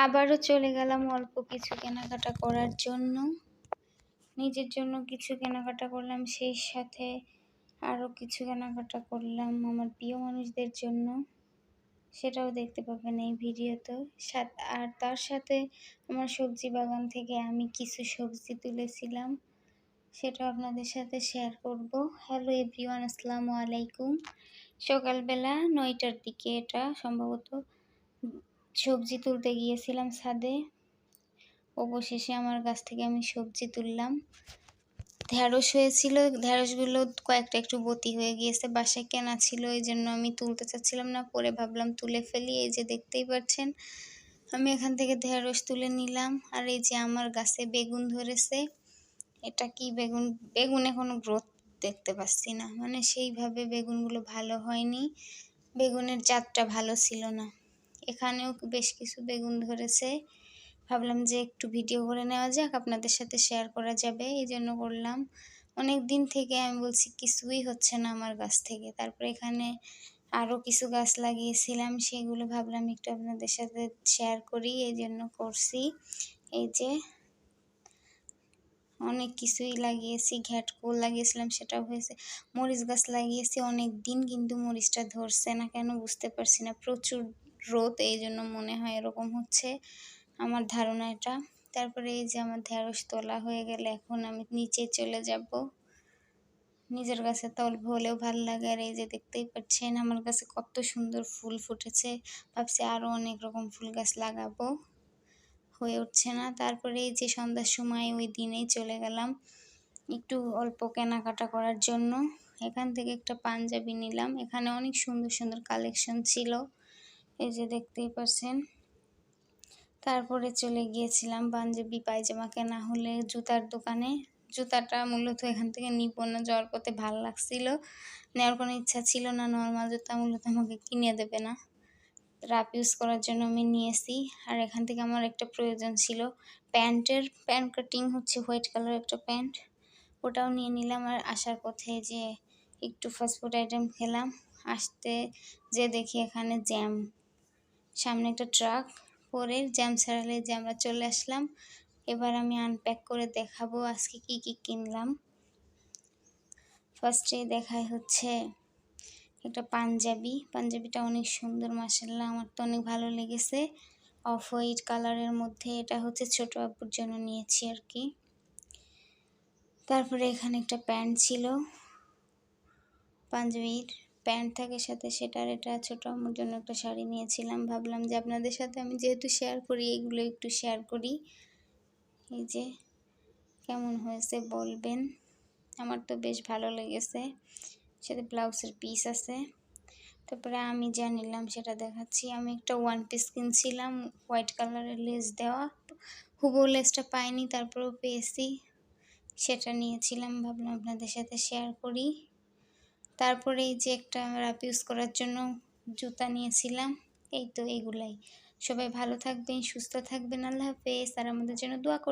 আবারও চলে গেলাম অল্প কিছু কেনাকাটা করার জন্য। নিজের জন্য কিছু কেনাকাটা করলাম, সেই সাথে আরও কিছু কেনাকাটা করলাম আমার প্রিয় মানুষদের জন্য। সেটাও দেখতে পাবেন এই ভিডিওতে। আর তার সাথে আমার সবজি বাগান থেকে আমি কিছু সবজি তুলেছিলাম, সেটা আপনাদের সাথে শেয়ার করব। হ্যালো এভরিওয়ান, আসসালামু আলাইকুম। সকালবেলা 9টার দিকে এটা সম্ভবত সবজি তুলতে গিয়েছিলাম ছাদে। অবশেষে আমার গাছ থেকে আমি সবজি তুললাম। ঢেঁড়স হয়েছিল, ঢেঁড়সগুলো কয়েকটা একটু বতি হয়ে গিয়েছে, বাসায় কেনা ছিল, এই জন্য আমি তুলতে চাচ্ছিলাম না, পরে ভাবলাম তুলে ফেলি। এই যে দেখতেই পাচ্ছেন আমি এখান থেকে ঢেঁড়স তুলে নিলাম। আর এই যে আমার গাছে বেগুন ধরেছে। এটা কি বেগুন? বেগুনে কোনো গ্রোথ দেখতে পাচ্ছি না, মানে সেইভাবে বেগুনগুলো ভালো হয়নি, বেগুনের জাতটা ভালো ছিল না। এখানেও বেশ কিছু বেগুন ধরেছে, ভাবলাম যে একটু ভিডিও করে নেওয়া যাক, আপনাদের সাথে শেয়ার করা যাবে, এই জন্য করলাম। অনেক দিন থেকে আমি বলছি কিছুই হচ্ছে না আমার গাছ থেকে। তারপরে এখানে আরও কিছু গাছ লাগিয়েছিলাম, সেগুলো ভাবলাম একটু আপনাদের সাথে শেয়ার করি, এই জন্য করছি। এই যে অনেক কিছুই লাগিয়েছি, ঘ্যাটকোল লাগিয়েছিলাম, সেটাও হয়েছে। মরিচ গাছ লাগিয়েছি অনেক দিন, কিন্তু মরিচটা ধরছে না কেন বুঝতে পারছি না। প্রচুর রোদ, এই জন্য মনে হয় এরকম হচ্ছে, আমার ধারণা এটা। তারপরে এই যে আমার ঢেঁড়স তোলা হয়ে গেলে এখন আমি নিচে চলে যাব। নিজের গাছে তলব হলেও ভালো লাগে। আর এই যে দেখতেই পাচ্ছেন আমার গাছে কত সুন্দর ফুল ফুটেছে, ভাবছি আরও অনেক রকম ফুল গাছ লাগাবো, হয়ে উঠছে না। তারপরে এই যে সন্ধ্যার সময় ওই দিনেই চলে গেলাম একটু অল্প কেনাকাটা করার জন্য। এখান থেকে একটা পাঞ্জাবি নিলাম, এখানে অনেক সুন্দর সুন্দর কালেকশন ছিল, এই যে দেখতেই পাচ্ছেন। তারপরে চলে গিয়েছিলাম পাঞ্জাবি পায়জামা কেনা হলে জুতার দোকানে। জুতাটা মূলত এখান থেকে নিব না, যাওয়ার পথে ভালো লাগছিল, নেওয়ার কোনো ইচ্ছা ছিল না। নর্মাল জুতা মূলত আমাকে কিনে দেবে না, রাফ ইউজ করার জন্য আমি নিয়েছি। আর এখান থেকে আমার একটা প্রয়োজন ছিল প্যান্টের, প্যান্ট কাটিং হচ্ছে হোয়াইট কালার একটা প্যান্ট, ওটাও নিয়ে নিলাম। আর আসার পথে যে একটু ফাস্টফুড আইটেম খেলাম, আসতে যে দেখি এখানে জ্যাম, সামনে একটা ট্রাক, পরে জ্যাম ছাড়ালে যে আমরা চলে আসলাম। এবার আমি আনপ্যাক করে দেখাবো আজকে কি কি কিনলাম। ফার্স্টে দেখায় হচ্ছে একটা পাঞ্জাবি, পাঞ্জাবিটা অনেক সুন্দর মাশাআল্লাহ, আমার তো অনেক ভালো লেগেছে, অফ হোয়াইট কালারের মধ্যে। এটা হচ্ছে ছোট আপুর জন্য নিয়েছি আর কি। তারপরে এখানে একটা প্যান্ট ছিল, পাঞ্জাবির প্যান্ট থাকে সাথে, সেটার এটা ছোট আমার জন্য একটা শাড়ি নিয়েছিলাম। ভাবলাম যে আপনাদের সাথে আমি যেহেতু শেয়ার করি, এগুলো একটু শেয়ার করি। এই যে কেমন হয়েছে বলবেন, আমার তো বেশ ভালো লেগেছে, সাথে ব্লাউজের পিস আছে। তারপরে আমি যা নিলাম সেটা দেখাচ্ছি। আমি একটা ওয়ান পিস কিনছিলাম হোয়াইট কালারের লেস দেওয়া, হুবহু লেসটা পাইনি, তারপরেও পেয়েছি, সেটা নিয়েছিলাম, ভাবলাম আপনাদের সাথে শেয়ার করি। তারপরে এই যে একটা রাফ ইউজ করার জন্য জুতা নিয়েছিলাম। এই তো এগুলাই। সবাই ভালো থাকবেন, সুস্থ থাকবেন, আল্লাহ হাফেজ। আর আমাদের জন্য দোয়া করবেন।